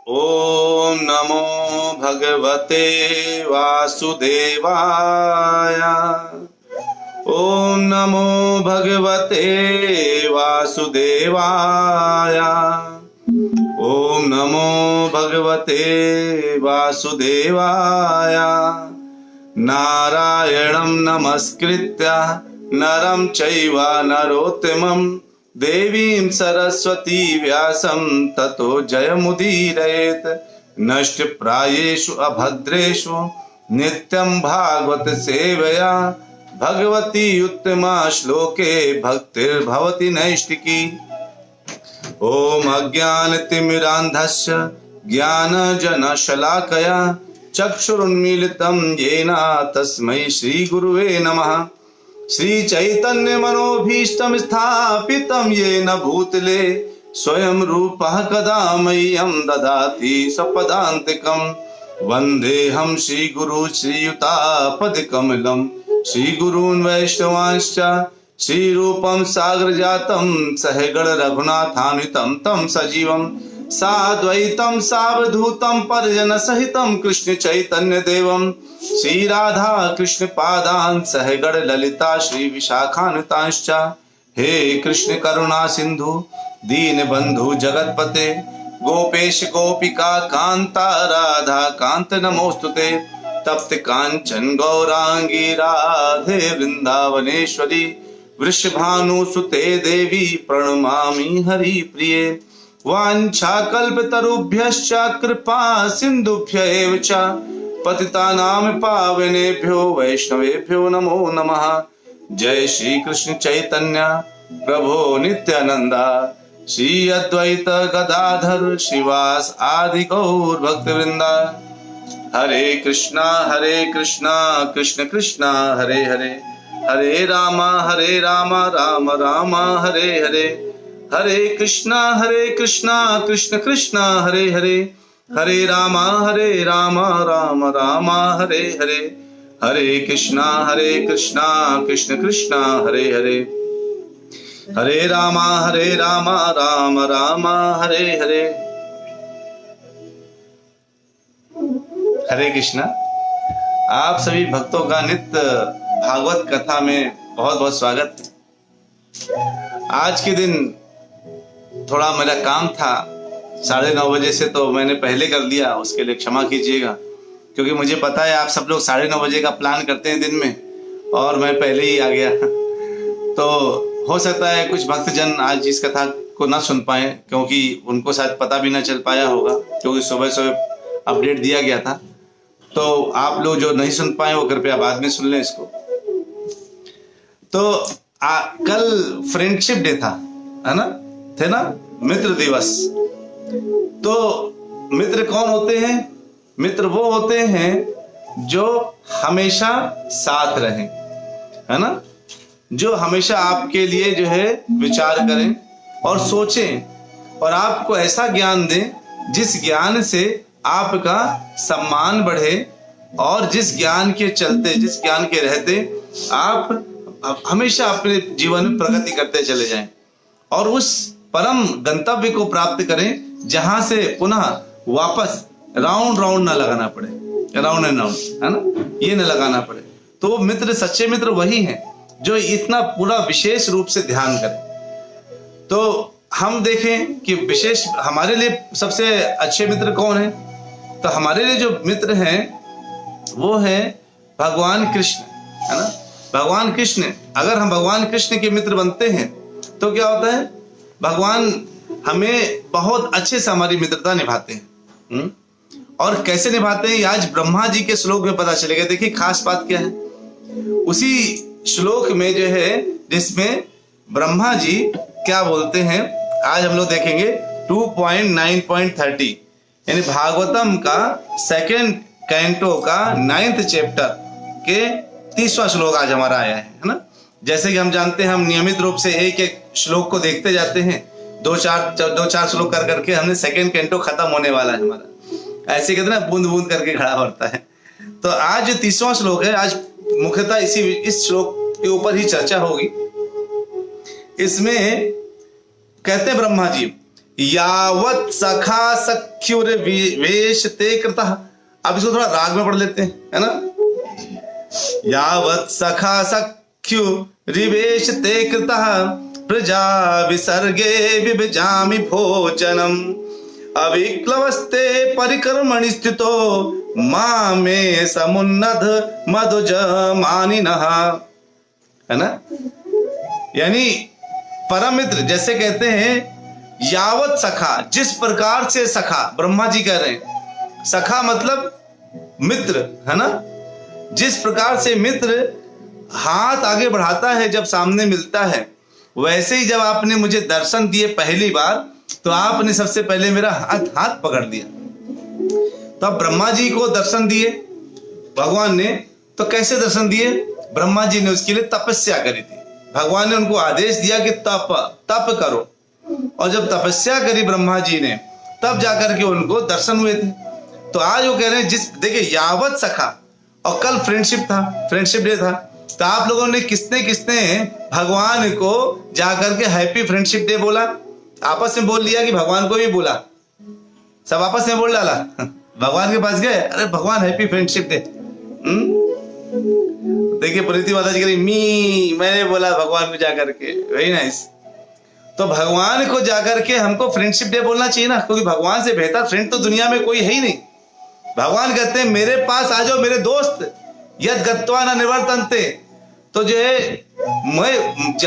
ओम नमो भगवते वासुदेवाय। ओम नमो भगवते वासुदेवाय। ओम नमो भगवते वासुदेवाय। नारायणं नमस्कृत्य नरं चैव नरोत्तमं देवीं सरस्वती व्यासं ततो जयमुदीरयेत्। नष्टप्रायेषु अभद्रेषु नित्यं भागवत सेवया भगवती उत्तमा श्लोके भक्तिर्भवति नैष्टिकी। ओम अज्ञानतिमिरान्धस्य ज्ञानजनशलाकया चक्षुरुन्मीलितं येन तस्मै श्रीगुरुवे नमः। श्रीचैतन्यमनोभीष्टं स्थापितं येन भूतले स्वयं रूपः कदा मह्यं ददाति सपदान्तिकं। वन्देऽहं श्रीगुरु श्रीयुतापदकमलं श्रीगुरून् वैष्णवांश्च श्रीरूपं सागरजातं सहगण रघुनाथान्वितं तं सजीवं साद्वैतं सावधूतं परिजन सहितं कृष्ण चैतन्य देवं श्री राधा कृष्ण पादान् सहगण ललिता श्री विशाखान्वितांश्च। हे कृष्ण करुणा सिंधु दीनबंधु जगतपते गोपेश गोपिका कांता राधा कांत नमोस्तुते। तप्त कांचन गौरांगी राधे वृंदावनेश्वरी वृषभानुसुते देवी प्रणमामि हरि प्रिये। वाञ्छाकल्पतरुभ्यश्च कृपा सिन्धुभ्य एव च पतितानां पावनेभ्यो वैष्णवेभ्यो नमो नमः। जय श्री कृष्ण चैतन्य प्रभो नित्यानंद श्री अद्वैत गदाधर श्रीवास आदि गौर भक्तवृंद। हरे कृष्णा कृष्ण कृष्णा हरे हरे हरे राम राम राम हरे हरे। हरे कृष्णा कृष्ण कृष्णा हरे हरे हरे राम राम राम हरे हरे। हरे कृष्णा कृष्ण कृष्णा हरे हरे हरे राम राम राम हरे हरे। हरे कृष्णा। आप सभी भक्तों का नित्य भागवत कथा में बहुत बहुत स्वागत। आज के दिन थोड़ा मेरा काम था 9:30 बजे से, तो मैंने पहले कर लिया, उसके लिए क्षमा कीजिएगा। क्योंकि मुझे पता है आप सब लोग 9:30 बजे का प्लान करते हैं दिन में, और मैं पहले ही आ गया। तो हो सकता है कुछ भक्तजन आज इस कथा को ना सुन पाए, क्योंकि उनको शायद पता भी ना चल पाया होगा, क्योंकि सुबह सुबह अपडेट दिया गया था। तो आप लोग जो नहीं सुन पाए वो कृपया बाद में सुन लें इसको। तो कल फ्रेंडशिप डे था, है ना, थे ना, मित्र दिवस। तो मित्र कौन होते हैं? मित्र वो होते हैं जो हमेशा साथ रहें, है ना, जो हमेशा आपके लिए जो है विचार करें और सोचें, और आपको ऐसा ज्ञान दें जिस ज्ञान से आपका सम्मान बढ़े, और जिस ज्ञान के चलते, जिस ज्ञान के रहते आप हमेशा अपने जीवन में प्रगति करते चले जाएं, और उस परम गंतव्य को प्राप्त करें जहां से पुनः वापस राउंड ना लगाना पड़े, राउंड एंड राउंड, है ना, ये न लगाना पड़े। तो वो मित्र, सच्चे मित्र वही हैं जो इतना पूरा विशेष रूप से ध्यान करें। तो हम देखें कि विशेष हमारे लिए सबसे अच्छे मित्र कौन है? तो हमारे लिए जो मित्र हैं वो है भगवान कृष्ण, है ना। भगवान कृष्ण, अगर हम भगवान कृष्ण के मित्र बनते हैं तो क्या होता है? भगवान हमें बहुत अच्छे से हमारी मित्रता निभाते हैं। और कैसे निभाते हैं, आज ब्रह्मा जी के श्लोक में पता चलेगा। देखिए खास बात क्या है, उसी श्लोक में जो है, जिसमें ब्रह्मा जी क्या बोलते हैं, आज हम लोग देखेंगे 2.9.30, यानी भागवतम का 2nd कैंटो का 9th चैप्टर के 30वां श्लोक आज हमारा आया है ना। जैसे कि हम जानते हैं, हम नियमित रूप से एक एक श्लोक को देखते जाते हैं, 2-4 श्लोक कर करके हमने 2nd कैंटो खत्म होने वाला है हमारा। ऐसे कहते ना, बूंद बूंद करके खड़ा होता है। तो आज जो 30वां श्लोक है, आज मुख्यतः इस श्लोक के ऊपर ही चर्चा होगी। इसमें कहते हैं ब्रह्मा जी यावत सखा सख्युर वेश ते कृतः। अब इसको थोड़ा राग में पढ़ लेते हैं, है ना। यावत सखा सख्यु रिवेश ते कृतः प्रजा विसर्गे विभजामि भोजनम अविक्लवस्ते परिकर्मणि स्थितो मामे समुन्नत मधुज मानिनः, है ना। यानी परम मित्र जैसे कहते हैं, यावत सखा, जिस प्रकार से सखा, ब्रह्मा जी कह रहे हैं, सखा मतलब मित्र, है ना। जिस प्रकार से मित्र हाथ आगे बढ़ाता है जब सामने मिलता है, वैसे ही जब आपने मुझे दर्शन दिए पहली बार, तो आपने सबसे पहले मेरा हाथ पकड़ लिया। तो अब ब्रह्मा जी को दर्शन दिए भगवान ने, तो कैसे दर्शन दिए? ब्रह्मा जी ने उसके लिए तपस्या करी थी। भगवान ने उनको आदेश दिया कि तप करो, और जब तपस्या करी ब्रह्मा जी ने, तब जाकर के उनको दर्शन हुए थे। तो आज वो कह रहे हैं, देखिए यावत सखा, और कल फ्रेंडशिप था, फ्रेंडशिप डे था, तो आप लोगों ने किसने किसने भगवान को जाकर के हैप्पी फ्रेंडशिप डे बोला? आपस में बोल लिया कि भगवान को भी बोला? सब आपस में बोल डाला, भगवान के पास गए, अरे भगवान हैप्पी फ्रेंडशिप डे। देखिए प्रीति माता जी कह रही, मैंने बोला भगवान को जाकर के, वेरी नाइस। तो भगवान को जाकर के हमको फ्रेंडशिप डे बोलना चाहिए ना, क्योंकि भगवान से बेहतर फ्रेंड तो दुनिया में कोई है ही नहीं। भगवान कहते हैं मेरे पास आ जाओ मेरे दोस्त, यद गत्वा न निवर्तन्ते। तो जो है, मैं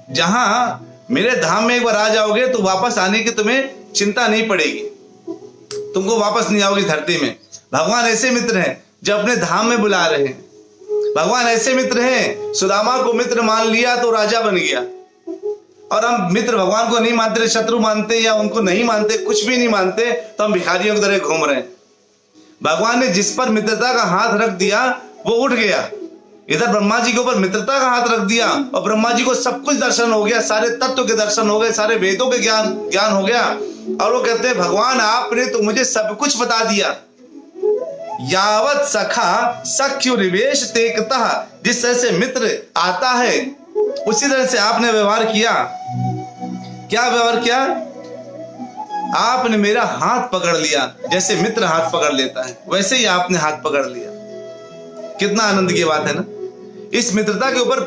जहां मेरे धाम में एक बार आ जाओगे तो वापस आने की तुम्हें चिंता नहीं पड़ेगी, तुमको वापस नहीं आओगी धरती में। भगवान ऐसे मित्र हैं जो अपने धाम में बुला रहे हैं। भगवान ऐसे मित्र हैं, सुदामा को मित्र मान लिया तो राजा बन गया। और हम मित्र भगवान को नहीं मानते, शत्रु मानते, या उनको नहीं मानते, कुछ भी नहीं मानते, तो हम भिखारियों की तरह घूम रहे हैं। भगवान ने जिस पर मित्रता का हाथ रख दिया वो उठ गया। इधर ब्रह्मा जी के ऊपर मित्रता का हाथ रख दिया, और ब्रह्मा जी को सब कुछ दर्शन हो गया, सारे तत्व के दर्शन हो गए, सारे वेदों के ज्ञान हो गया। और वो कहते हैं भगवान आपने तो मुझे सब कुछ बता दिया। यावत सखा सख्यु रिवेश ते कृतः, जिस तरह से मित्र आता है उसी तरह से आपने व्यवहार किया। क्या व्यवहार किया? आपने मेरा हाथ पकड़ लिया, जैसे मित्र हाथ पकड़ लेता है वैसे ही आपने हाथ पकड़ लिया। कितना आनंद की बात है ना। इस मित्रता के ऊपर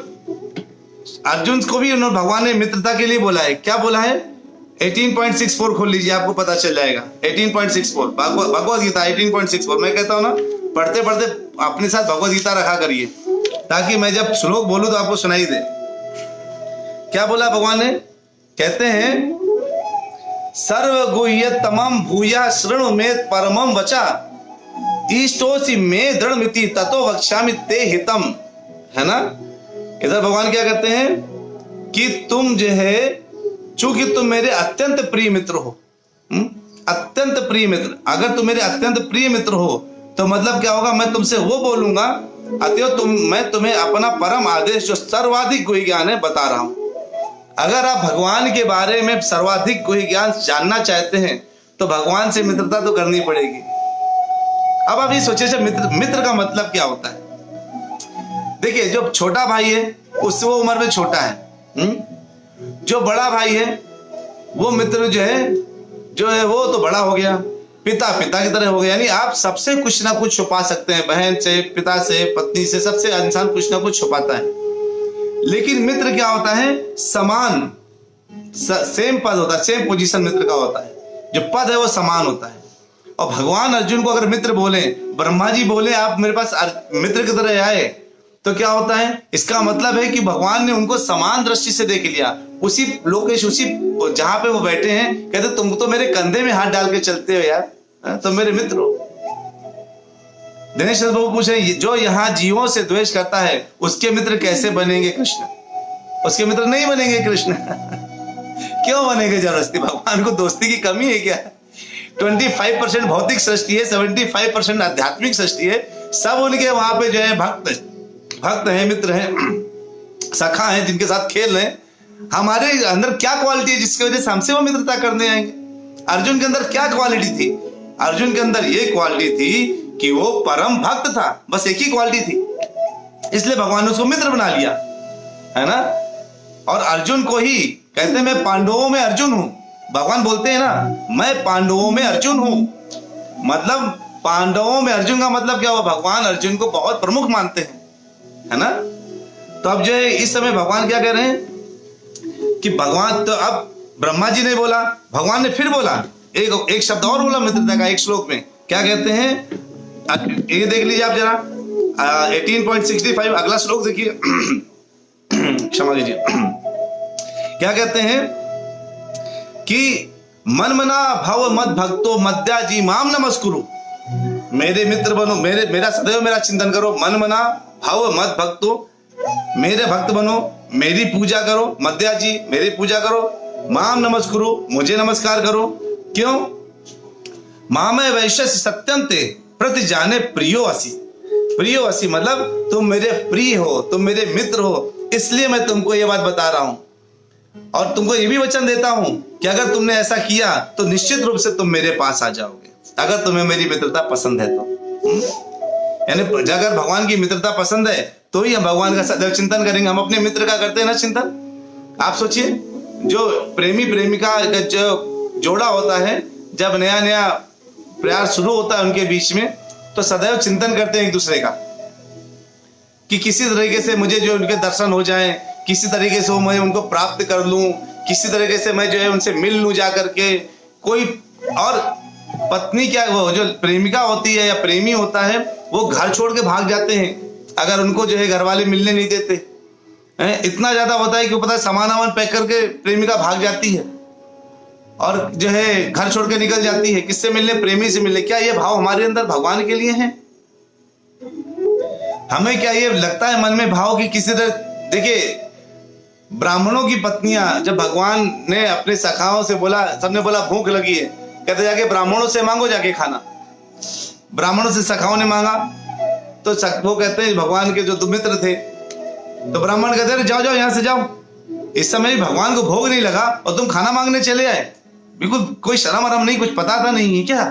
अर्जुन को भी उन्होंने भगवान ने मित्रता के लिए बोला है। क्या बोला है? 18.64 खोल लीजिए, आपको पता चल जाएगा। 18.64 भगवद गीता 18.64। मैं कहता हूं ना, पढ़ते पढ़ते अपने साथ भगवद गीता रखा करिए, ताकि मैं जब श्लोक बोलूं तो आपको सुनाई दे। क्या बोला भगवान ने? कहते हैं सर्वगुह्य तमम भूया शृणु मे परमम वचा इष्टोसि मे दृढ़मिति ततो वक्ष्यामि ते हितम, है ना। इधर भगवान क्या कहते हैं कि तुम जो है, चूंकि तुम मेरे अत्यंत प्रिय मित्र हो, अत्यंत प्रिय मित्र, अगर तुम मेरे अत्यंत प्रिय मित्र हो तो मतलब क्या होगा? मैं तुमसे वो बोलूंगा, अतएव मैं तुम्हें अपना परम आदेश जो सर्वाधिक गुह्य ज्ञान है बता रहा हूं। अगर आप भगवान के बारे में सर्वाधिक गुह्य ज्ञान जानना चाहते हैं तो भगवान से मित्रता तो करनी पड़ेगी। अब आप ये सोचिए, मित्र का मतलब क्या होता है? देखिए, जो छोटा भाई है उससे वो उम्र में छोटा है, जो बड़ा भाई है वो मित्र जो है वो तो बड़ा हो गया, पिता की तरह हो गया। यानी आप सबसे कुछ ना कुछ छुपा सकते हैं, बहन से, पिता से, पत्नी से, सबसे इंसान कुछ ना कुछ छुपाता है। लेकिन मित्र क्या होता है? समान, सेम पद होता है, सेम पोजीशन मित्र का होता है। जो पद है वो समान होता है। और भगवान अर्जुन को अगर मित्र बोले, ब्रह्मा जी बोले आप मेरे पास मित्र की तरह आए, तो क्या होता है? इसका मतलब है कि भगवान ने उनको समान दृष्टि से देख लिया। उसी लोकेश, उसी जहां पे वो बैठे हैं, कहते तुम तो मेरे कंधे में हाथ डाल के चलते हो यार, तुम मेरे मित्र हो। दिनेश बाबू पूछे, जो यहाँ जीवों से द्वेष करता है उसके मित्र कैसे बनेंगे कृष्ण? उसके मित्र नहीं बनेंगे कृष्ण। क्यों बनेंगे जबरदस्ती? भगवान को दोस्ती की कमी है क्या? 25% भौतिक सृष्टि है, 75% आध्यात्मिक सृष्टि है। सब उनके वहां पे जो है भक्त हैं, मित्र हैं, सखा हैं, जिनके साथ खेल रहे हैं। हमारे अंदर क्या क्वालिटी है जिसकी वजह से हमसे वो मित्रता करने आएंगे? अर्जुन के अंदर क्या क्वालिटी थी? अर्जुन के अंदर ये क्वालिटी थी कि वो परम भक्त था, बस एक ही क्वालिटी थी, इसलिए भगवान ने उसको मित्र बना लिया, है ना। और अर्जुन को ही कहते हैं मैं पांडवों में अर्जुन हूं, भगवान बोलते हैं ना, मैं पांडवों में अर्जुन हूं। मतलब पांडवों में अर्जुन का मतलब क्या हुआ? भगवान अर्जुन को बहुत प्रमुख मानते हैं, है ना। तो अब जो है इस समय भगवान क्या कह रहे हैं कि भगवान, तो अब ब्रह्मा जी ने बोला, भगवान ने फिर बोला, एक शब्द और बोला मित्रता का एक श्लोक में। क्या कहते हैं, ये देख लीजिए आप जरा, 18.65 अगला श्लोक देखिए। क्षमा कीजिए। क्या कहते हैं कि मन मना भव मद भक्तो मद्या जी माम नमस्कुरु। मेरे मित्र बनो, मेरा सदैव मेरा चिंतन करो। मन मना भव मद भक्तो, मेरे भक्त बनो, मेरी पूजा करो। मद्या जी, मेरी पूजा करो। माम नमस्कुरु, मुझे नमस्कार करो। क्यों? मामे वैश्य सत्यंते प्रति जाने प्रियो असि। प्रियो असि मतलब तुम मेरे प्रिय हो, तुम मेरे मित्र हो, इसलिए मैं तुमको ये बात बता रहा हूं। और तुमको ये भी वचन देता हूं कि अगर तुमने ऐसा किया तो निश्चित रूप से तुम मेरे पास आ जाओगे, अगर तुम्हें मेरी मित्रता पसंद है तो। यानी अगर भगवान की मित्रता पसंद है तो ही हम भगवान का सदैव चिंतन करेंगे। हम अपने मित्र का करते हैं ना चिंतन। आप सोचिए, जो प्रेमी प्रेमिका का जो जोड़ा होता है, जब नया नया प्यार शुरू होता है उनके बीच में, तो सदैव चिंतन करते हैं एक दूसरे का कि किसी तरीके से मुझे जो उनके दर्शन हो जाए, किसी तरीके से मैं उनको प्राप्त कर लूं, किसी तरीके से मैं जो है उनसे मिल लूं जा करके। कोई और पत्नी क्या, वो जो प्रेमिका होती है या प्रेमी होता है, वो घर छोड़ के भाग जाते हैं अगर उनको जो है घर वाले मिलने नहीं देते। इतना ज्यादा होता है कि पता है सामान वामान पैक करके प्रेमिका भाग जाती है और जो है घर छोड़ के निकल जाती है। किससे मिलने? प्रेमी से मिलने। क्या ये भाव हमारे अंदर भगवान के लिए है? हमें क्या ये लगता है मन में भाव कि किसी तरह, देखिए ब्राह्मणों की पत्नियां, जब भगवान ने अपने सखाओं से बोला, सबने बोला भूख लगी है, कहते जाके ब्राह्मणों से मांगो जाके खाना। ब्राह्मणों से सखाओं ने मांगा तो वो कहते हैं भगवान के जो मित्र थे, तो ब्राह्मण कहते हैं जाओ जाओ यहां से जाओ। इस समय भगवान को भोग नहीं लगा और तुम खाना मांगने चले आए। बिल्कुल कोई शर्म आराम नहीं, कुछ पता था नहीं है क्या?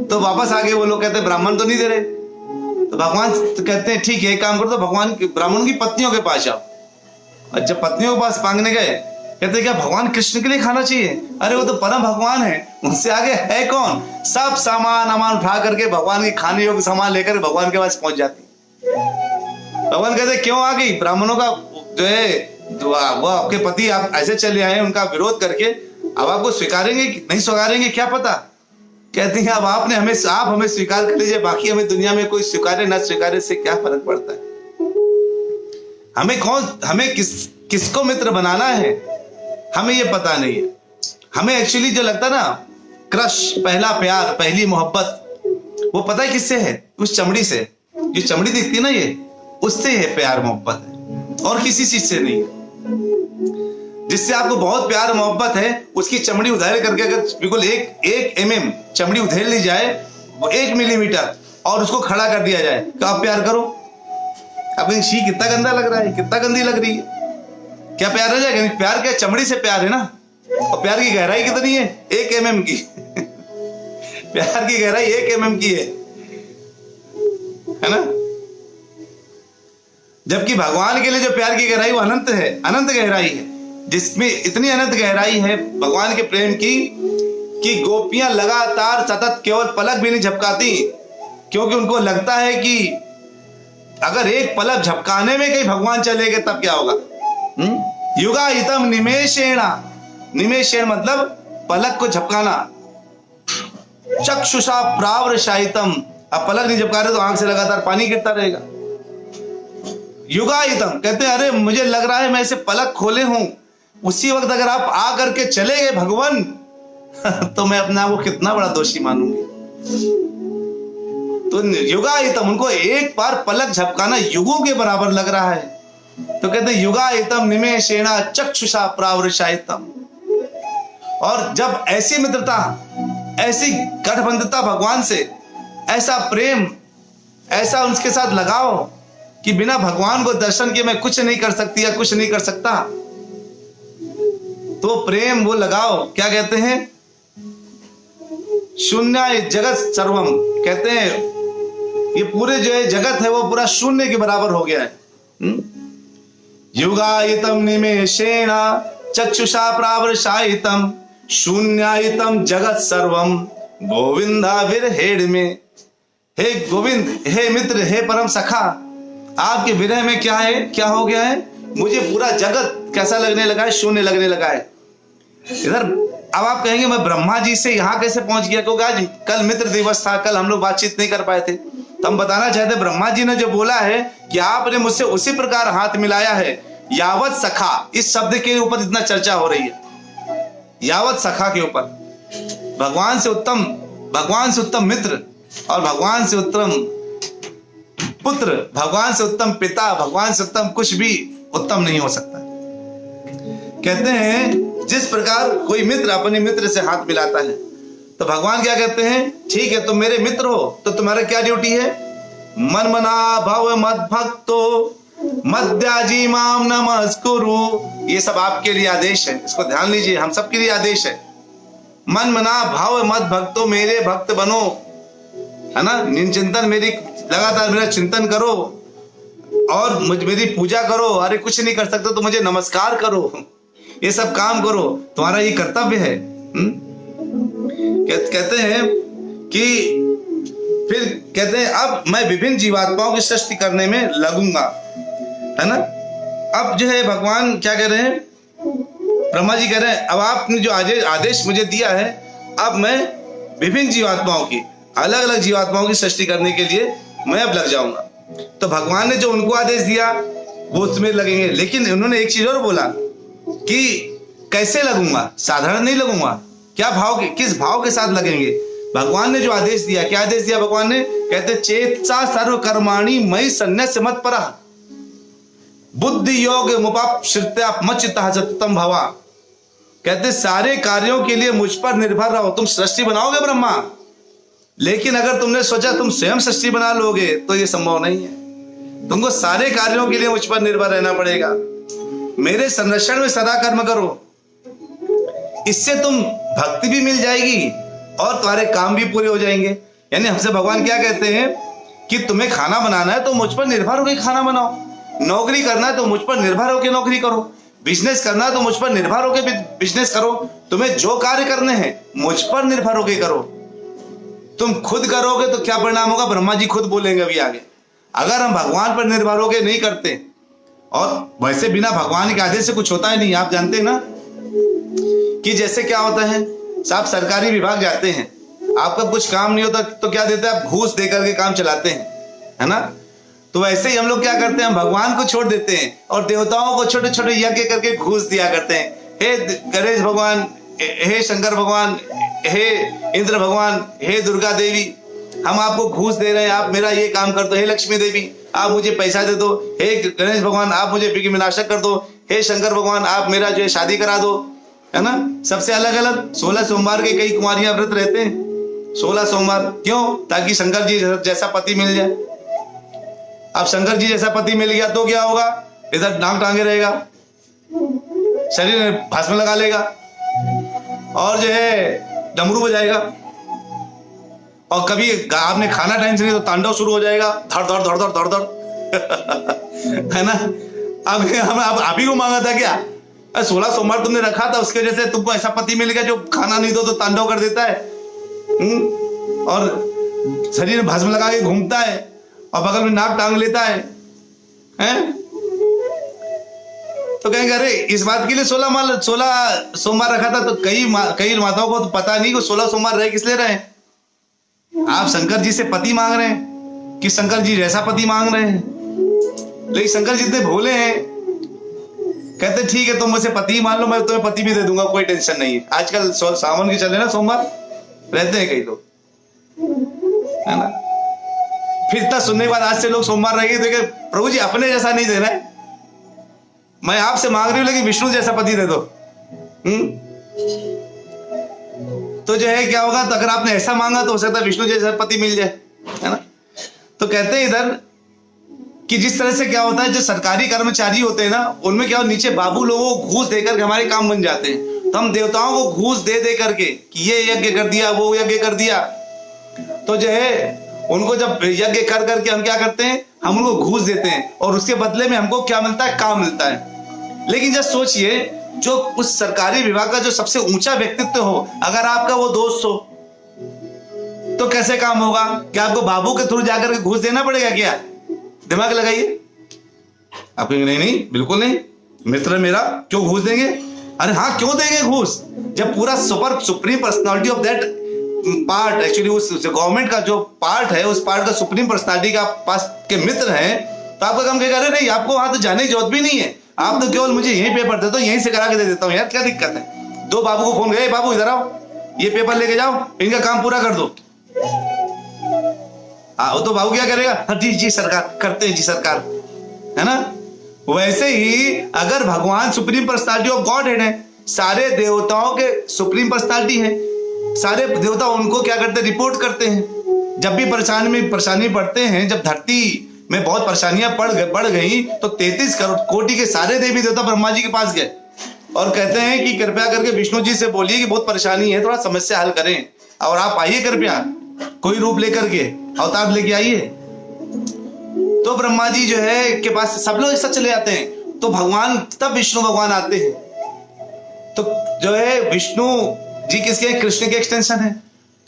तो वापस आगे वो लोग कहते हैं ब्राह्मण तो नहीं दे रहे। तो भगवान तो कहते हैं ठीक है, एक काम करो, तो भगवान ब्राह्मण की पत्नियों के पास जाओ। और जब पत्नियों के पास मांगने गए, कहते क्या भगवान कृष्ण के लिए खाना चाहिए? अरे वो तो परम भगवान है, उनसे आगे है कौन? सब सामान अमान उठा करके भगवान के खाने योग्य सामान लेकर भगवान के पास पहुंच जाती। भगवान कहते क्यों आ गई? ब्राह्मणों का जो है वो आपके पति आप ऐसे चले आए उनका विरोध करके, अब आपको स्वीकारेंगे कि नहीं स्वीकारेंगे क्या पता। कहती है अब आप हमें स्वीकार कर लीजिए, बाकी हमें दुनिया में कोई स्वीकारे ना स्वीकारे से क्या फर्क पड़ता है। हमें किसको मित्र बनाना है हमें ये पता नहीं है। हमें एक्चुअली जो लगता है ना, क्रश, पहला प्यार, पहली मोहब्बत, वो पता है किससे है? उस चमड़ी से। जो चमड़ी दिखती है ना, ये उससे है प्यार मोहब्बत है, और किसी चीज से नहीं है। जिससे आपको बहुत प्यार मोहब्बत है, उसकी चमड़ी उधेड़ करके अगर बिल्कुल एक mm चमड़ी उधेड़ ली जाए, वो 1 मिलीमीटर, और उसको खड़ा कर दिया जाए तो आप प्यार करो। अब शी कितना गंदा लग रहा है, कितना गंदी लग रही है, क्या प्यार रह जाएगा? प्यार क्या? चमड़ी से प्यार है ना। और प्यार की गहराई कितनी है? 1 mm की। प्यार की गहराई 1 mm की है ना। जबकि भगवान के लिए जो प्यार की गहराई वो अनंत है, अनंत गहराई है, जिसमें इतनी अनंत गहराई है भगवान के प्रेम की कि गोपियां लगातार सतत केवल पलक भी नहीं झपकाती, क्योंकि उनको लगता है कि अगर एक पलक झपकाने में कहीं भगवान चले गए तब क्या होगा। युगायितम निमेषेण, निमेषेण मतलब पलक को झपकाना। चक्षुषा प्रावृशायितम, अब पलक नहीं झपका रहे तो आंख से लगातार पानी गिरता रहेगा। युगायितम कहते हैं अरे मुझे लग रहा है मैं ऐसे पलक खोले हूं, उसी वक्त अगर आप आ करके चले गए भगवान तो मैं अपने आप को कितना बड़ा दोषी मानूंगी। तो युगायितम, उनको एक बार पलक झपकाना युगों के बराबर लग रहा है। तो कहते हैं युगायितम निमेषेण चक्षुषा प्रावृशायितम। और जब ऐसी मित्रता, ऐसी गठबंधता भगवान से, ऐसा प्रेम, ऐसा उनके साथ लगाओ कि बिना भगवान को दर्शन किए मैं कुछ नहीं कर सकती या कुछ नहीं कर सकता, तो प्रेम वो लगाओ। क्या कहते हैं? शून्य जगत सर्वम, कहते हैं ये पूरे जो है जगत है वो पूरा शून्य के बराबर हो गया है। युगायितम निमेषेण चक्षुषा प्रावृशायितम शून्यायितम जगत सर्वम गोविंदा विरहेड में। हे गोविंद, हे मित्र, हे परम सखा, आपके विरह में क्या है, क्या हो गया है? मुझे पूरा जगत कैसा लगने लगा है? शून्य लगने लगा है। इधर अब आप कहेंगे मैं ब्रह्मा जी से यहाँ कैसे पहुंच गया? क्योंकि आज कल मित्र दिवस था, कल हम लोग बातचीत नहीं कर पाए थे। तो हम बताना चाहते, ब्रह्मा जी ने जो बोला है कि आपने मुझसे उसी प्रकार हाथ मिलाया है, यावत सखा, इस शब्द के ऊपर इतना चर्चा हो रही है, यावत सखा के ऊपर। भगवान से उत्तम मित्र और भगवान से उत्तम पुत्र, भगवान से उत्तम पिता, भगवान से उत्तम कुछ भी उत्तम नहीं हो सकता। कहते हैं जिस प्रकार कोई मित्र अपने मित्र से हाथ मिलाता है, तो भगवान क्या कहते हैं, ठीक है तुम मेरे मित्र हो, तो तुम्हारा क्या ड्यूटी है? मन मना भव मद भक्तो मद्याजी माम नमस्कुरु। ये सब आपके लिए आदेश है, इसको ध्यान लीजिए, हम सबके लिए आदेश है। मन मना भाव मद भक्तो, मेरे भक्त बनो, है ना। चिंतन मेरी लगातार मेरा चिंतन करो और मेरी पूजा करो। अरे कुछ नहीं कर सकते तो मुझे नमस्कार करो, ये सब काम करो, तुम्हारा ये कर्तव्य है। कहते हैं कि फिर कहते हैं अब मैं विभिन्न जीवात्माओं की सृष्टि करने में लगूंगा, है ना। अब जो है भगवान क्या कह रहे हैं, ब्रह्मा जी कह रहे हैं अब आपने जो आदेश मुझे दिया है, अब मैं विभिन्न जीवात्माओं की, अलग अलग जीवात्माओं की सृष्टि करने के लिए मैं अब लग जाऊंगा। तो भगवान ने जो उनको आदेश दिया वो उसमें लगेंगे, लेकिन उन्होंने एक चीज और बोला कि कैसे लगूंगा, साधारण नहीं लगूंगा, क्या भाव के, किस भाव के साथ लगेंगे। भगवान ने जो आदेश दिया, क्या आदेश दिया भगवान ने? कहते चेतसा सर्व कर्माणि मयि सन्न्यस्य मत्परः बुद्धि योग मुपाश्रित्य मच्चित्तः सततं भवा। कहते सारे कार्यों के लिए मुझ पर निर्भर रहो। तुम सृष्टि बनाओगे ब्रह्मा, लेकिन अगर तुमने सोचा तुम स्वयं सृष्टि बना लोगे तो ये संभव नहीं है। तुमको सारे कार्यों के लिए मुझ पर निर्भर रहना पड़ेगा। मेरे संरक्षण में सदा कर्म करो, इससे तुम भक्ति भी मिल जाएगी और तुम्हारे काम भी पूरे हो जाएंगे। यानी हमसे भगवान क्या कहते हैं कि तुम्हें खाना बनाना है तो मुझ पर निर्भर होकर खाना बनाओ, नौकरी करना है तो मुझ पर निर्भर होकर नौकरी करो, बिजनेस करना है तो मुझ पर निर्भर होकर बिजनेस करो। तुम्हें जो कार्य करने हैं मुझ पर निर्भर होकर करो। तुम खुद करोगे तो क्या परिणाम होगा, ब्रह्मा जी खुद बोलेंगे अभी आगे। अगर हम भगवान पर निर्भर होकर नहीं करते, और वैसे बिना भगवान के आदेश से कुछ होता ही नहीं। आप जानते हैं ना कि जैसे क्या होता है, साहब सरकारी विभाग जाते हैं, आपका कुछ काम नहीं होता तो क्या देते हैं, आप घूस देकर के काम चलाते हैं, है ना। तो वैसे ही हम लोग क्या करते हैं, हम भगवान को छोड़ देते हैं और देवताओं को छोटे छोटे यज्ञ करके घूस दिया करते हैं। हे गणेश भगवान, हे शंकर भगवान, हे इंद्र भगवान, हे दुर्गा देवी, हम आपको घूस दे रहे हैं, आप मेरा ये काम कर दो। हे लक्ष्मी देवी आप मुझे पैसा दे दो। हे गणेश भगवान आप मुझे विघ्न विनाशक कर दो। हे शंकर भगवान आप मेरा जो है शादी करा दो, है ना। सबसे अलग अलग 16 सोमवार के कई कुमारियां व्रत रहते हैं, 16 सोमवार, क्यों? ताकि शंकर जी जैसा पति मिल जाए। अब शंकर जी जैसा पति मिल गया तो क्या होगा, इधर नाक टांगे रहेगा, शरीर में भस्म लगा लेगा और जो है डमरू बजाएगा, और कभी आपने खाना टाइम से नहीं तो तांडव शुरू हो जाएगा, धड़ धड़ धड़ धड़ धड़ धड़, है ना। अब हम आप ही को मांगा था क्या? 16 सोमवार तुमने रखा था, उसके वजह से तुमको ऐसा पति मिल गया जो खाना नहीं दो तो तांडव कर देता है, और शरीर में भस्म लगा के घूमता है और बगल में नाक टांग लेता है, हैं? तो कहेंगे अरे इस बात के लिए 16 सोमवार रखा था। तो कई माताओं को तो पता नहीं कि 16 सोमवार रहे किस लिए रहे। आप शंकर जी से पति मांग रहे हैं कि शंकर जी जैसा पति मांग रहे हैं, लेकिन शंकर जी इतने भोले हैं, कहते ठीक है तुम मुझसे पति मान लो, मैं तुम्हें पति भी दे दूंगा, कोई टेंशन नहीं है। आजकल सावन के चले ना सोमवार रहते हैं कई लोग, है ना। फिर इतना सुनने के बाद आज से लोग सोमवार रहेंगे तो प्रभु जी अपने जैसा नहीं देना है, मैं आपसे मांग रही हूं लेकिन विष्णु जैसा पति दे दो। तो जो है क्या होगा, तो अगर आपने ऐसा मांगा तो हो सकता है विष्णु जैसा पति मिल जाए, है ना। तो कहते हैं इधर कि जिस तरह से क्या होता है, जो सरकारी कर्मचारी होते हैं ना, उनमें क्या हो, नीचे बाबू लोगों को घूस देकर के हमारे काम बन जाते हैं। तो हम देवताओं को घूस दे दे करके कि ये यज्ञ कर दिया, वो यज्ञ कर दिया, तो जो है उनको जब यज्ञ कर करके हम क्या करते हैं, हम उनको घूस देते हैं और उसके बदले में हमको क्या मिलता है, काम मिलता है। लेकिन जब सोचिए जो उस सरकारी विभाग का जो सबसे ऊंचा व्यक्तित्व हो, अगर आपका वो दोस्त हो तो कैसे काम होगा? क्या आपको बाबू के थ्रू जाकर के घूस देना पड़ेगा क्या? दिमाग लगाइए। आप कहेंगे नहीं नहीं बिल्कुल नहीं, मित्र मेरा, क्यों घूस देंगे? अरे हाँ क्यों देंगे घूस, जब पूरा supreme personality of that part, actually उस गवर्नमेंट का जो पार्ट है, उस पार्ट का सुप्रीम पर्सनालिटी का पास के मित्र हैं, तो आपका काम क्या? अरे नहीं, आपको वहां तो जाने की जरूरत भी नहीं है, आप तो केवल मुझे यही पेपर दे दो, यहीं से करा के दे देता हूँ यार, क्या दिक्कत है? दो बाबू को फोन गए, बाबू इधर आओ, ये पेपर लेके जाओ, इनका काम पूरा कर दो। वो तो बाबू क्या करेगा? हाँ जी जी सरकार, करते हैं जी सरकार, है ना? वैसे ही अगर भगवान supreme personality of God head है, सारे देवताओं के सुप्रीम पर्सनालिटी है, सारे देवता उनको क्या करते हैं? रिपोर्ट करते हैं। जब भी परेशानी पड़ते हैं, जब धरती में बहुत परेशानियां बढ़ गई तो 33 करोड़ कोटि के सारे देवी देवता ब्रह्मा जी के पास गए और कहते हैं कि कृपया करके विष्णु जी से बोलिए कि बहुत परेशानी है, थोड़ा समस्या हल करें, और आप आइए कृपया, कोई रूप लेकर के, अवतार लेके आइए। तो ब्रह्मा जी जो है के पास सब लोग एक साथ चले जाते हैं, तो भगवान, तब विष्णु भगवान आते हैं। तो जो है विष्णु जी किसके? कृष्ण के एक्सटेंशन है,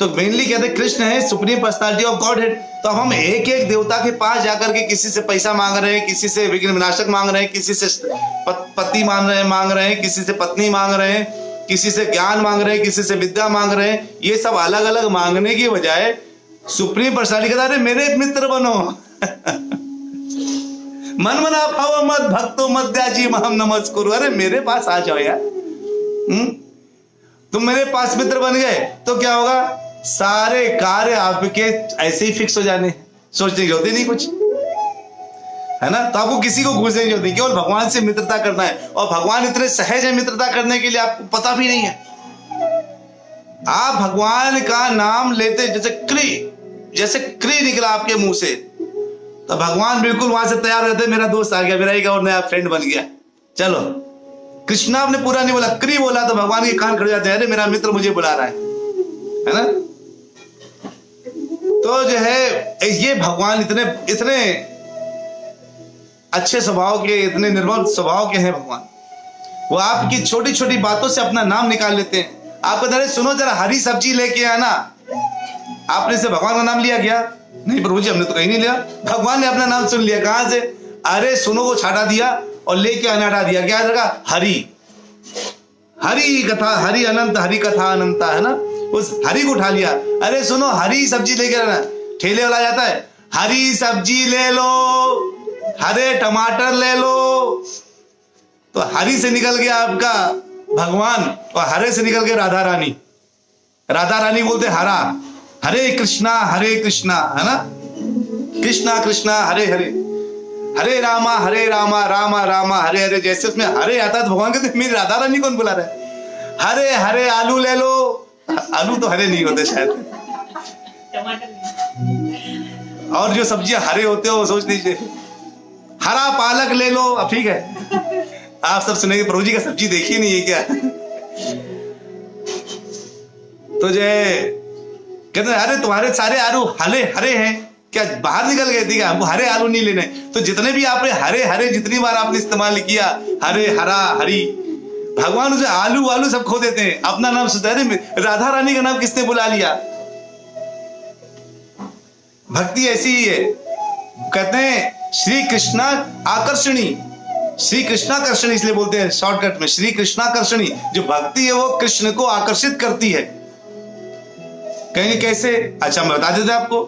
तो मेनली कहते हैं कृष्ण है supreme personality of God head. तो हम एक एक देवता के पास जाकर के किसी से पैसा मांग रहे हैं, किसी से विघ्न विनाशक मांग रहे हैं, किसी से पति मांग रहे हैं, किसी से पत्नी मांग रहे हैं, किसी से ज्ञान मांग रहे हैं, किसी से विद्या मांग रहे हैं। ये सब अलग अलग मांगने की बजाय सुप्रीम पर्सनालिटी कहता है मेरे मित्र बनो मन मना भाव मत भक्तो मत त्याजी महम नमस्कुरु। अरे मेरे पास आ जाओ यार, तुम मेरे पास मित्र बन गए तो क्या होगा? सारे कार्य आपके ऐसे ही फिक्स हो जाने, सोचने की जरूरत नहीं कुछ, है ना? तो आपको किसी को घूसने की जरूरत नहीं, केवल भगवान से मित्रता करना है। और भगवान इतने सहज है मित्रता करने के लिए, आपको पता भी नहीं है। आप भगवान का नाम लेते, जैसे क्री निकला आपके मुंह से, तो भगवान बिल्कुल वहां से तैयार रहते, मेरा दोस्त आ गया, मेरा एक और नया फ्रेंड बन गया, चलो। कृष्णा आपने पूरा नहीं बोला, क्री बोला, तो भगवान के कान खड़े जाते हैं, अरे मेरा मित्र मुझे बुला रहा है ना? तो जो है ये भगवान इतने अच्छे स्वभाव के, इतने निर्मल स्वभाव के हैं भगवान। वो आपकी छोटी छोटी बातों से अपना नाम निकाल लेते हैं। आपको अरे सुनो जरा, हरी सब्जी लेके आना, आपने से भगवान का नाम लिया क्या? नहीं प्रभु जी, हमने तो कहीं नहीं लिया। भगवान ने अपना नाम सुन लिया, कहां से? अरे सुनो को छाटा दिया और लेके आना हटा दिया, क्या लगा? हरि, हरि कथा, हरि अनंत, हरि कथा अनंत, है ना? उस हरि को उठा लिया। अरे सुनो, हरी सब्जी लेके आना, ठेले वाला जाता है, हरी सब्जी ले लो, हरे टमाटर ले लो, तो हरी से निकल गया आपका भगवान और हरे से निकल गया राधा रानी। राधा रानी बोलते हरा, हरे कृष्णा है ना? कृष्णा कृष्णा हरे हरे, हरे रामा रामा रामा हरे हरे। जैसे उसमें हरे आता है तो भगवान कहते मेरी राधा रानी कौन बुला रहा है? हरे हरे आलू ले लो, आलू तो हरे नहीं होते शायद, और जो सब्जियां हरे होते हो सोच लीजिए, हरा पालक ले लो। अब ठीक है, आप सब सुनेंगे प्रभु जी का सब्जी देखी नहीं है क्या? तो जो कहते हैं अरे तुम्हारे सारे आलू हरे हरे हैं क्या, बाहर निकल गए थे क्या? हमको हरे आलू नहीं लेने। तो जितने भी आपने हरे हरे जितनी बार आपने इस्तेमाल किया, हरे हरा हरी, भगवान उसे आलू आलू सब खो देते हैं, अपना नाम सोचते हैं राधा रानी का नाम किसने बुला लिया? भक्ति ऐसी ही है। कहते हैं श्री कृष्णा आकर्षणी, श्री कृष्णाकर्षणी इसलिए बोलते हैं शॉर्टकट में, श्री कृष्णाकर्षणी। जो भक्ति है वो कृष्ण को आकर्षित करती है। कहेंगे कैसे? अच्छा मैं बता देते आपको।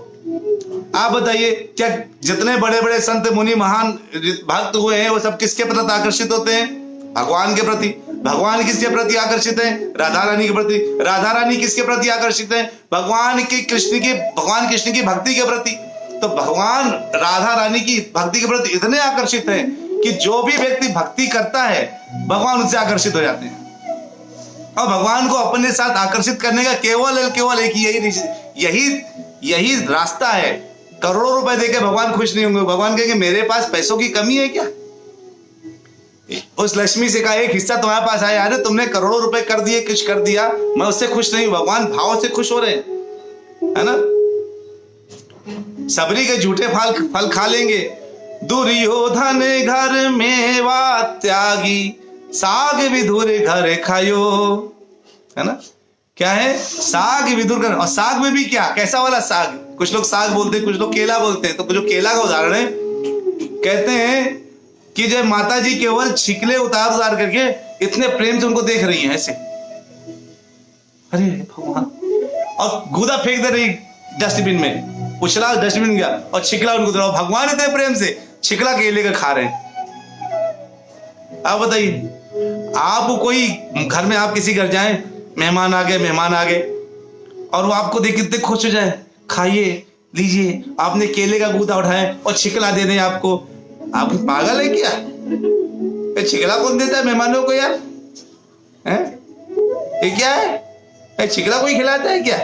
आप बताइए, क्या जितने बड़े बड़े संत मुनि महान भक्त हुए हैं वो सब किसके प्रति आकर्षित होते हैं? भगवान के प्रति। भगवान किसके प्रति आकर्षित है? राधा रानी के प्रति। राधा रानी किसके प्रति आकर्षित है? भगवान कृष्ण की भक्ति के प्रति। तो भगवान राधा रानी की भक्ति के प्रति इतने आकर्षित हैं कि जो भी व्यक्ति भक्ति करता है भगवान उससे आकर्षित हो जाते हैं। और भगवान को अपने साथ आकर्षित करने का केवल एक यही रास्ता है। करोड़ों रुपए देके भगवान खुश नहीं होंगे। भगवान कहेंगे मेरे पास पैसों की कमी है क्या? उस लक्ष्मी से का एक हिस्सा तुम्हारे पास आया, अरे तुमने करोड़ों रुपए कर दिए, कुछ कर दिया, मैं उससे खुश नहीं हूं। भगवान भाव से खुश हो रहे हैं, है ना? सबरी के झूठे फल खा लेंगे। दुर्योधन घर में वा त्यागी, साग विधुर घर खायो, है ना। क्या है? साग विधुर घर। और साग में भी क्या, कैसा वाला साग? कुछ लोग साग बोलते हैं, कुछ लोग केला बोलते हैं। तो जो केला का उदाहरण है, कहते हैं कि जब माता जी केवल छिकले उतार उतार करके इतने प्रेम से उनको देख रही हैं ऐसे, अरे भगवान, और गूदा फेंक दे रही डस्टबिन में, उछला डस्टबिन गया और छिकला उनको दे रहा। भगवान इतने प्रेम से छिकला केले का खा रहे हैं। आप बताइए, आप कोई घर में, आप किसी घर जाएं, मेहमान आ गए और वो आपको देख कितने खुश हो जाए, खाइए लीजिए, आपने केले का गूदा उठाए और छिकला दे दें आपको। आप पागल है क्या? छिकला कौन देता है मेहमानों को यार? हैं? ये क्या है? छिकला कोई खिलाता है क्या?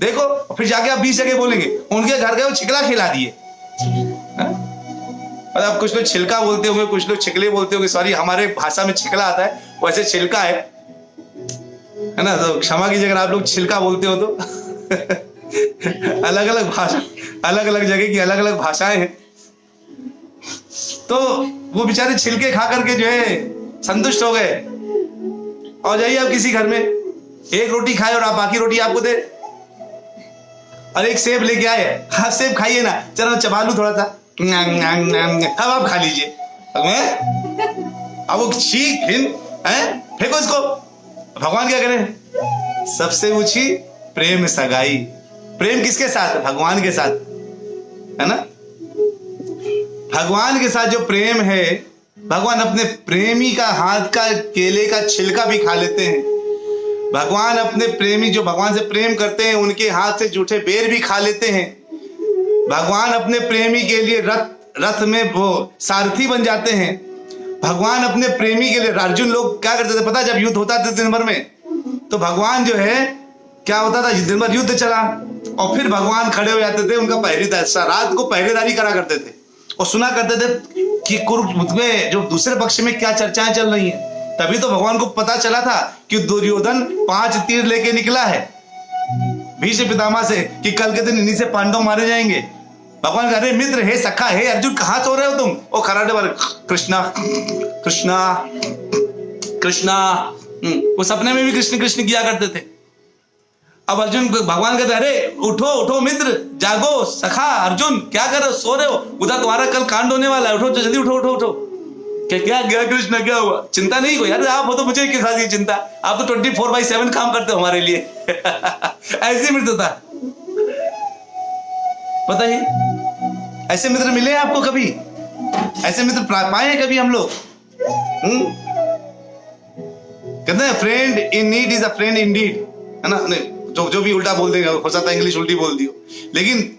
देखो, फिर जाके आप 20 जगह बोलेंगे उनके घर गए वो छिकला खिला दिए। मतलब कुछ लोग छिलका बोलते होंगे, कुछ लोग छिकले बोलते होंगे। सॉरी, हमारे भाषा में छिकला आता है, वैसे छिलका है ना। तो क्षमा कीजिए अगर आप लोग छिलका बोलते हो तो। अलग अलग भाषा, अलग अलग जगह की अलग अलग भाषाएं हैं। तो वो बेचारे छिलके खा करके जो है संतुष्ट हो गए। और जाइए आप किसी घर में, एक रोटी खाए और आप बाकी रोटी आपको दे, और एक सेब लेके आए, हाँ सेब खाइए ना, चलो चबा लूं थोड़ा सा, अब आप खा लीजिए। अब वो चीख फेंको इसको। भगवान क्या करें? सबसे ऊंची प्रेम सगाई। प्रेम किसके साथ? भगवान के साथ, है ना। भगवान के साथ जो प्रेम है, भगवान अपने प्रेमी का हाथ का केले का छिलका भी खा लेते हैं। भगवान अपने प्रेमी जो भगवान से प्रेम करते हैं उनके हाथ से जूठे बेर भी खा लेते हैं। भगवान अपने प्रेमी के लिए रथ में वो सारथी बन जाते हैं। भगवान अपने प्रेमी के लिए, अर्जुन लोग क्या करते थे पता? जब युद्ध होता था दिन भर में, तो भगवान जो है क्या होता था, दिन भर युद्ध चला और फिर भगवान खड़े हो जाते थे, उनका पहरेदारी, रात को पहरेदारी करा करते थे और सुना करते थे कि कुरुक्षेत्र में जो दूसरे पक्ष में क्या चर्चाएं चल रही हैं। तभी तो भगवान को पता चला था कि दुर्योधन 5 तीर लेके निकला है भीष्म पितामह से कि कल के दिन इन्हीं से पांडव मारे जाएंगे। भगवान कह रहे मित्र, हे सखा, हे अर्जुन, कहां सो रहे हो तुम? वो खराटे वाले कृष्णा कृष्णा कृष्णा, वो सपने में भी कृष्ण कृष्ण किया करते थे। अब अर्जुन भगवान कहते अरे उठो उठो मित्र, जागो सखा अर्जुन, क्या कर रहे हो? सो रहे हो? उधर तुम्हारा कल कांड होने वाला है, उठो जल्दी, उठो उठो उठो। क्या गया कृष्ण, क्या हुआ? चिंता नहीं कोई, यार आप हो तो मुझे क्या खासी चिंता, आप तो 24/7 काम करते हो हमारे लिए। ऐसे मित्रता, पता ही, ऐसे मित्र मिले हैं आपको कभी? ऐसे मित्र पाए हैं कभी हम लोग? कहते हैं friend in need is a friend in deed, है ना। जो भी उल्टा बोल देंगे, हो सकता है इंग्लिश उल्टी बोल दियो, लेकिन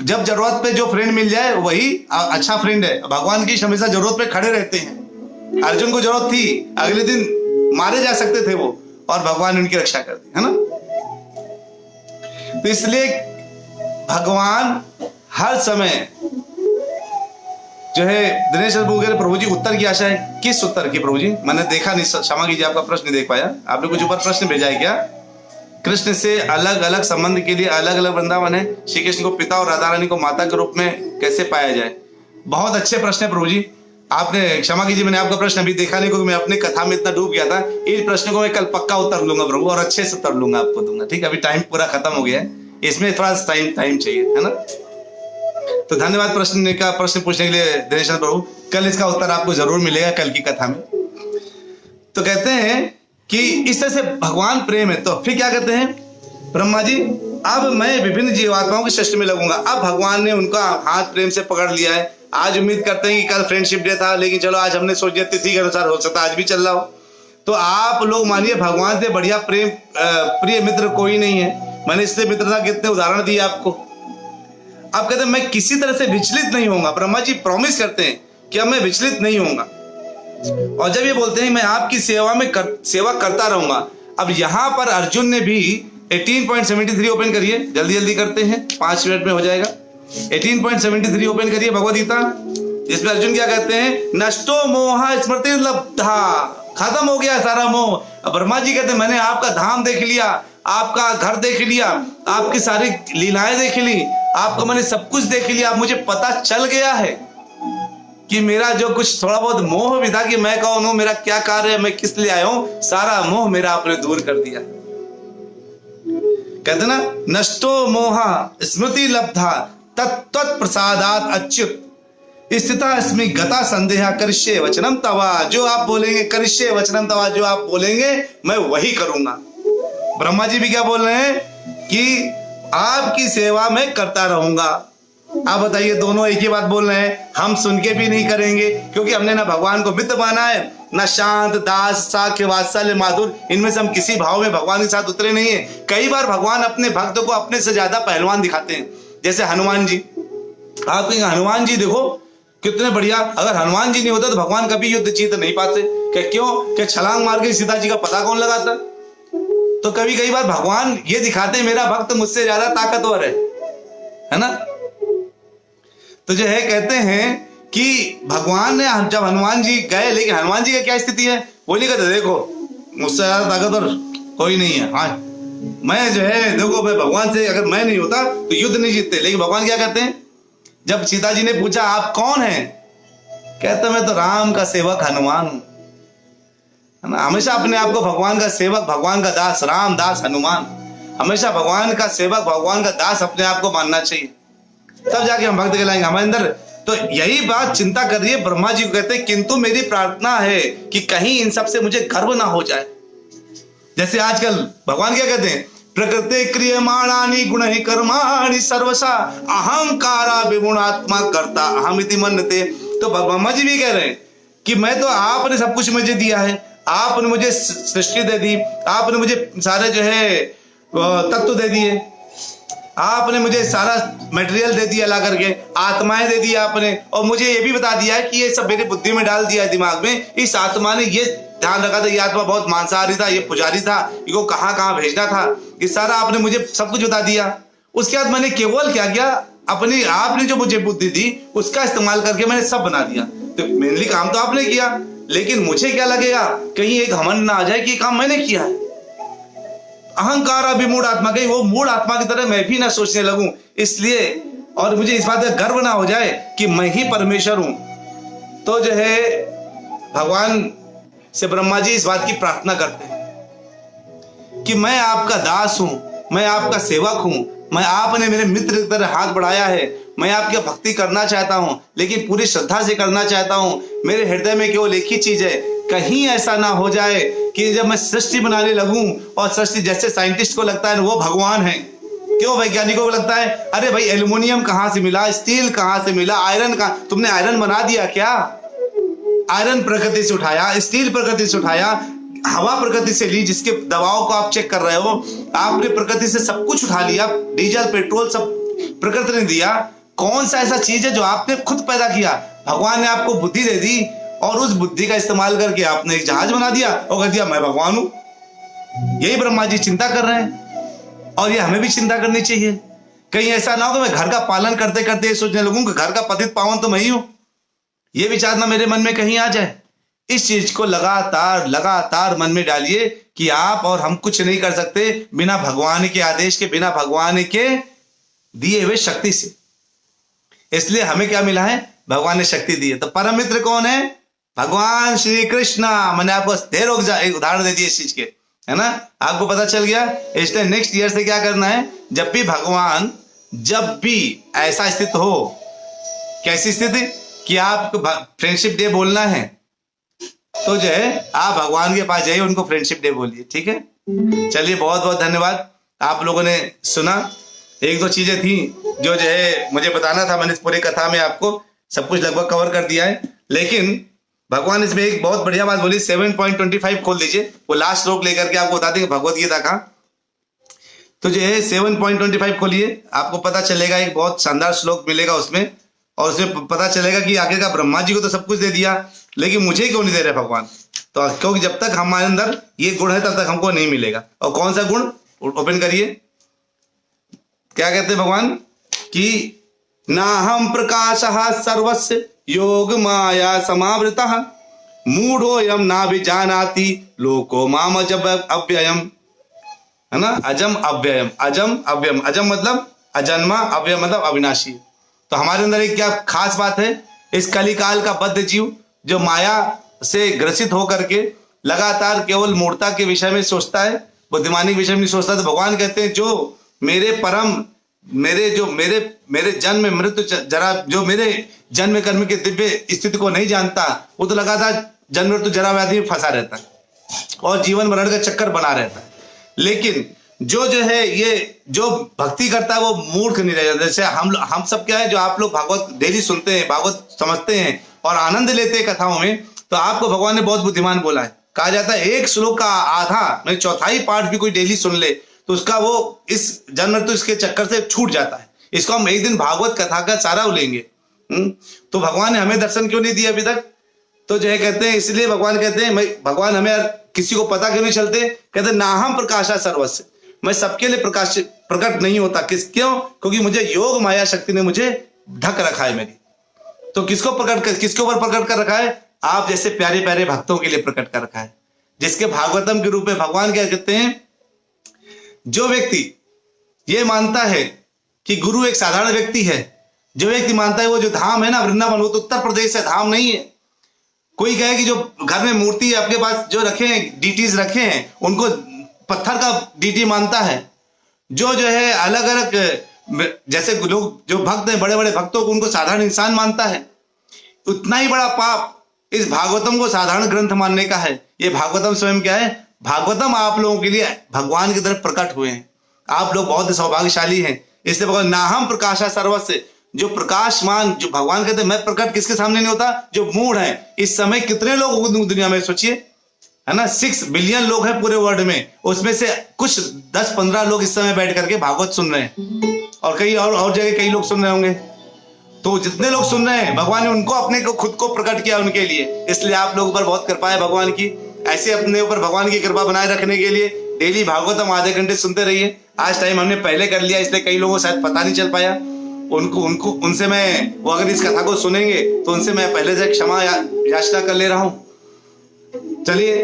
जब जरूरत पे जो फ्रेंड मिल जाए वही अच्छा फ्रेंड है। भगवान की हमेशा जरूरत पे खड़े रहते हैं। अर्जुन को जरूरत थी, अगले दिन मारे जा सकते थे वो, और भगवान उनकी रक्षा कर दी, है ना। तो इसलिए भगवान हर समय जो है दिनेश प्रभु जी उत्तर की आशा है। किस उत्तर की प्रभु जी? मैंने देखा नहीं, क्षमा कीजिए आपका प्रश्न नहीं देख पाया। आपने कुछ ऊपर प्रश्न भेजा है क्या? कृष्ण से अलग अलग संबंध के लिए अलग अलग वृंदावन है, श्री कृष्ण को पिता और राधा रानी को माता के रूप में कैसे पाया जाए? बहुत अच्छे प्रश्न है प्रभु जी। आपने, क्षमा कीजिए मैंने आपका प्रश्न अभी देखा नहीं, क्योंकि मैं अपने कथा में इतना डूब गया था। इस प्रश्न को मैं कल पक्का उत्तर लूंगा प्रभु, और अच्छे से उत्तर लूंगा, आपको दूंगा, ठीक है। अभी टाइम पूरा खत्म हो गया है, इसमें थोड़ा टाइम चाहिए, है ना। तो धन्यवाद प्रश्न पूछने के लिए दिनेश प्रभु। कल इसका उत्तर आपको जरूर मिलेगा कल की कथा में। तो कहते हैं कि इस तरह से भगवान प्रेम है। तो फिर क्या कहते हैं ब्रह्मा जी? अब मैं विभिन्न जीवात्माओं की सृष्टि में लगूंगा। अब भगवान ने उनका हाथ प्रेम से पकड़ लिया है। आज उम्मीद करते हैं कि कल फ्रेंडशिप डे था, लेकिन चलो आज हमने सोच दिया तिथि के अनुसार हो सकता है आज भी चल रहा हो। तो आप लोग मानिए भगवान से बढ़िया प्रिय मित्र कोई नहीं है। मैंने इससे मित्रता के कितने उदाहरण दिए आपको। आप कहते हैं मैं किसी तरह से विचलित नहीं होऊंगा। ब्रह्मा जी प्रॉमिस करते हैं कि अब मैं विचलित नहीं होऊंगा। और जब ये बोलते हैं मैं आपकी सेवा में सेवा करता रहूंगा। अब यहां पर अर्जुन ने भी 18.73 ओपन करिए, जल्दी जल्दी करते हैं, 5 मिनट में हो जाएगा। 18.73 ओपन करिए भगवद गीता, जिसमें अर्जुन क्या कहते हैं? नष्टो मोह स्मृति लब्धा, खत्म हो गया सारा मोह। अब ब्रह्मा जी कहते हैं मैंने आपका धाम देख लिया, आपका घर देख लिया, आपकी सारी लीलाएं देख ली, आपको मैंने सब कुछ देख लिया, अब मुझे पता चल गया है। कि मेरा जो कुछ थोड़ा बहुत मोह भी था कि मैं कौन हूं, मेरा क्या कार्य है, मैं किस लिए आया हूं, सारा मोह मेरा आपने दूर कर दिया। कहते ना, नष्टो मोहा स्मृति लब्धा तत्त्व प्रसादात अच्युत स्थिता अस्मि गता संदेहा करिष्ये वचनम तवा। जो आप बोलेंगे, करिष्ये वचनम तवा, जो आप बोलेंगे मैं वही करूंगा। ब्रह्मा जी भी क्या बोल रहे हैं कि आपकी सेवा में करता रहूंगा। आप बताइए, दोनों एक ही बात बोल रहे हैं। हम सुन के भी नहीं करेंगे, क्योंकि हमने ना भगवान को मित्र माना है, ना शांत, दास, साख्य, वात्सल्य, माधुर, इनमें से हम किसी भाव में भगवान के साथ उतरे नहीं है। कई बार भगवान अपने भक्त को अपने से ज्यादा पहलवान दिखाते हैं, जैसे हनुमान जी। आप कहेंगे हनुमान जी देखो कितने बढ़िया, अगर हनुमान जी नहीं होता तो भगवान कभी युद्ध जीत नहीं पाते। क्यों? कि छलांग मार के सीता जी का पता कौन लगाता। तो कई बार भगवान ये दिखाते हैं मेरा भक्त मुझसे ज्यादा ताकतवर है ना। तो जो है कहते हैं कि भगवान ने जब हनुमान जी गए, लेकिन हनुमान जी का क्या स्थिति है, वो नहीं कहते देखो मुझसे ज्यादा ताकतवर कोई नहीं है, हाँ मैं जो है देखो मैं भगवान से, अगर मैं नहीं होता तो युद्ध नहीं जीतते। लेकिन भगवान क्या कहते हैं, जब सीता जी ने पूछा आप कौन हैं, कहते मैं तो राम का सेवक हनुमान हूं, है ना। हमेशा अपने आप को भगवान का सेवक, भगवान का दास, राम दास हनुमान, हमेशा भगवान का सेवक, भगवान का दास अपने आप को मानना चाहिए, तब जाके हम भक्त कहलाएंगे हमारे अंदर। तो यही बात चिंता कर रही है ब्रह्मा जी को। कहते हैं किंतु मेरी प्रार्थना है कि कहीं इन सब से मुझे गर्व ना हो जाए। जैसे आजकल भगवान क्या कहते हैं, प्रकृति क्रियमाणानि गुणहि कर्माणि सर्वसा अहंकारा विगुणात्मा कर्ता अहमिति मन्यते। तो ब्रह्मा जी भी कह रहे हैं कि मैं तो, आपने सब कुछ मुझे दिया है, आपने मुझे सृष्टि दे दी, आपने मुझे सारे जो है तत्व दे दिए, आपने मुझे सारा मटेरियल दे दिया ला करके, आत्माएं दे दी आपने, और मुझे ये भी बता दिया है कि ये सब मेरी बुद्धि में डाल दिया है, दिमाग में। इस आत्मा ने ये ध्यान रखा था, ये आत्मा बहुत मांसाहारी था, ये पुजारी था, इसको कहाँ कहाँ भेजना था, ये सारा आपने मुझे सब कुछ बता दिया। उसके बाद मैंने केवल क्या किया, अपनी आपने जो मुझे बुद्धि दी उसका इस्तेमाल करके मैंने सब बना दिया। तो मेनली काम तो आपने किया, लेकिन मुझे क्या लगेगा कहीं एक घमंड ना आ जाए कि काम मैंने किया है। अहंकार अभिमूढ़ आत्मा, कहीं वो मूढ़ आत्मा की तरह मैं भी ना सोचने लगूं, इसलिए, और मुझे इस बात का गर्व ना हो जाए कि मैं ही परमेश्वर हूं। तो जो है भगवान से ब्रह्मा जी इस बात की प्रार्थना करते हैं कि मैं आपका दास हूं, मैं आपका सेवक हूं, मैं आपने मेरे मित्र की तरह हाथ बढ़ाया है, मैं आपकी भक्ति करना चाहता हूं, लेकिन पूरी श्रद्धा से करना चाहता हूं। मेरे हृदय में केवल एक ही चीज है, कहीं ऐसा ना हो जाए कि जब मैं सृष्टि बनाने लगूं और सृष्टि, जैसे साइंटिस्ट को लगता है वो भगवान है, क्यों वैज्ञानिकों को लगता है अरे भाई एल्युमिनियम कहां से मिला, स्टील कहां से मिला, आयरन कहां, तुमने आयरन बना दिया क्या? आयरन प्रकृति से उठाया, स्टील प्रकृति से उठाया, हवा प्रकृति से ली, जिसके दबाव को आप चेक कर रहे हो, आपने प्रकृति से सब कुछ उठा लिया, डीजल पेट्रोल सब प्रकृति ने दिया। कौन सा ऐसा चीज है जो आपने खुद पैदा किया? भगवान ने आपको बुद्धि दे दी और उस बुद्धि का इस्तेमाल करके आपने एक जहाज बना दिया और कह दिया मैं भगवान हूं। यही ब्रह्मा जी चिंता कर रहे हैं, और ये हमें भी चिंता करनी चाहिए। कहीं ऐसा ना हो कि मैं घर का पालन करते करते ये सोचने लगूं कि घर का पतित पावन तो मैं ही हूं। ये विचार ना मेरे मन में कहीं आ जाए। इस चीज को लगातार लगातार मन में डालिए कि आप और हम कुछ नहीं कर सकते बिना भगवान के आदेश के, बिना भगवान के दिए हुए शक्ति से। इसलिए हमें क्या मिला है? भगवान ने शक्ति दी है। तो परम मित्र कौन है? भगवान श्री कृष्ण। मैंने आपको देर एक उदाहरण दे दिए इस चीज के, है ना, आपको पता चल गया। इसलिए नेक्स्ट ईयर से क्या करना है, जब भी भगवान, जब भी ऐसा स्थिति हो, कैसी स्थिति कि आपको फ्रेंडशिप डे बोलना है, तो जो है आप भगवान के पास जाइए, उनको फ्रेंडशिप डे बोलिए, ठीक है। चलिए, बहुत बहुत धन्यवाद, आप लोगों ने सुना। एक दो चीजें थी जो है मुझे बताना था, मैंने इस पूरी कथा में आपको सब कुछ लगभग कवर कर दिया है। लेकिन भगवान इसमें एक बहुत बढ़िया बात बोली, 7.25 खोल दीजिए, वो लास्ट श्लोक लेकर के आपको बता देंगे भगवत गीता का। तो जो है 7.25 खोलिए, आपको पता चलेगा, एक बहुत शानदार श्लोक मिलेगा उसमें, और उसमें पता चलेगा कि आखिरकार ब्रह्मा जी को तो सब कुछ दे दिया, लेकिन मुझे क्यों नहीं दे रहे भगवान? तो क्योंकि जब तक हमारे अंदर ये गुण है तब तक हमको नहीं मिलेगा। और कौन सा गुण? ओपन करिए, क्या कहते हैं भगवान कि नाहम प्रकाशः सर्वस्य योग माया समावृतः मूढ़ोऽयं नाभिजानाति लोको माम अजम अव्ययम, है ना, अजम अव्ययम, अजम अव्ययम, अजम मतलब अजन्मा, अव्यय मतलब अविनाशी। तो हमारे अंदर एक क्या खास बात है, इस कलिकाल का बद्ध जीव जो माया से ग्रसित होकर के लगातार केवल मूर्ता के विषय में सोचता है, बुद्धिमानी के विषय में नहीं सोचता। तो भगवान कहते हैं जो मेरे परम मेरे जन्म मृत्यु जरा, जो मेरे जन्म कर्म के दिव्य स्थिति को नहीं जानता, वो तो लगातार जन्म मृत्यु जरा व्याधि में फंसा रहता है और जीवन मरण का चक्कर बना रहता है। लेकिन जो है ये जो भक्ति करता है वो मूर्ख नहीं रह जाता। जैसे हम सब क्या है, जो आप लोग भागवत डेली सुनते हैं, भागवत समझते हैं और आनंद लेते हैं कथाओं में, तो आपको भगवान ने बहुत बुद्धिमान बोला है। कहा जाता है एक श्लोक का आधा मतलब चौथाई पाठ भी कोई डेली सुन ले तो उसका वो इस जन्म मृत्यु इसके चक्कर से छूट जाता है। इसको हम एक दिन भागवत कथा का सारा लेंगे। तो भगवान ने हमें दर्शन क्यों नहीं दिया अभी तक? तो जो है कहते हैं इसलिए भगवान कहते हैं भगवान हमें किसी को पता क्यों नहीं चलते? कहते नाहम प्रकाशा सर्वस्य, मैं सबके लिए प्रकट नहीं होता। क्यों? क्योंकि मुझे योग माया शक्ति ने मुझे ढक रखा है मेरी। तो किसके ऊपर प्रकट कर रखा है? आप जैसे प्यारे प्यारे भक्तों के लिए प्रकट कर रखा है, जिसके भागवतम के रूप में भगवान क्या कहते हैं, जो व्यक्ति ये मानता है कि गुरु एक साधारण व्यक्ति है, जो व्यक्ति मानता है वो जो धाम है ना वृंदावन, वो तो उत्तर प्रदेश है, धाम नहीं है। कोई कहे कि जो घर में मूर्ति आपके पास जो रखे हैं, डीटीज रखे हैं, उनको पत्थर का डीटी मानता है। जो है अलग अलग जैसे लोग जो भक्त हैं, बड़े बड़े भक्तों को उनको साधारण इंसान मानता है। उतना ही बड़ा पाप इस भागवतम को साधारण ग्रंथ मानने का है। ये भागवतम स्वयं क्या है? भागवतम आप लोगों के लिए भगवान की तरफ प्रकट हुए हैं। आप लोग बहुत सौभाग्यशाली हैं। इसलिए भगवान नाहम प्रकाशा सर्वस्य, जो प्रकाशमान, जो भगवान कहते हैं मैं प्रकट किसके सामने नहीं होता? जो मूढ़ है। इस समय कितने लोग दुनिया में सोचिए, है ना, 6 बिलियन लोग हैं पूरे वर्ल्ड में, उसमें से कुछ 10-15 लोग इस समय बैठ करके भागवत सुन रहे हैं और कई और जगह कई लोग सुन रहे होंगे। तो जितने लोग सुन रहे हैं भगवान ने उनको अपने को खुद को प्रकट किया उनके लिए। इसलिए आप लोगों पर बहुत कृपा है भगवान की। ऐसे अपने ऊपर भगवान की कृपा बनाए रखने के लिए डेली भागवतम आधे घंटे सुनते रहिए। आज टाइम हमने पहले कर लिया, इसलिए कई लोगों को शायद पता नहीं चल पाया। उनसे मैं वो अगर इस कथा को सुनेंगे तो उनसे मैं पहले से क्षमा याचना कर ले रहा हूं। चलिए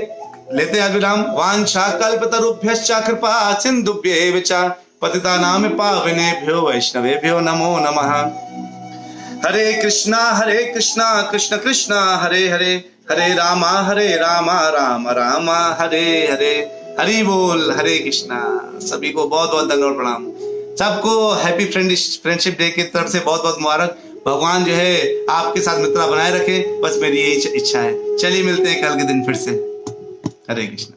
लेते हैं विराम। वांछा कल्पतरुभ्यश्च कृपा सिंधुभ्येव च पतितानां पावनेभ्यो वैष्णवेभ्यो नमो नमः। हरे कृष्णा कृष्ण कृष्ण हरे हरे, हरे रामा राम राम हरे हरे। हरि बोल, हरे कृष्णा। सभी को बहुत बहुत दंडवत प्रणाम। सबको हैप्पी फ्रेंडशिप डे की तरफ से बहुत बहुत मुबारक। भगवान जो है आपके साथ मित्रता बनाए रखे, बस मेरी यही इच्छा है। चलिए मिलते हैं कल के दिन फिर से। हरे कृष्णा।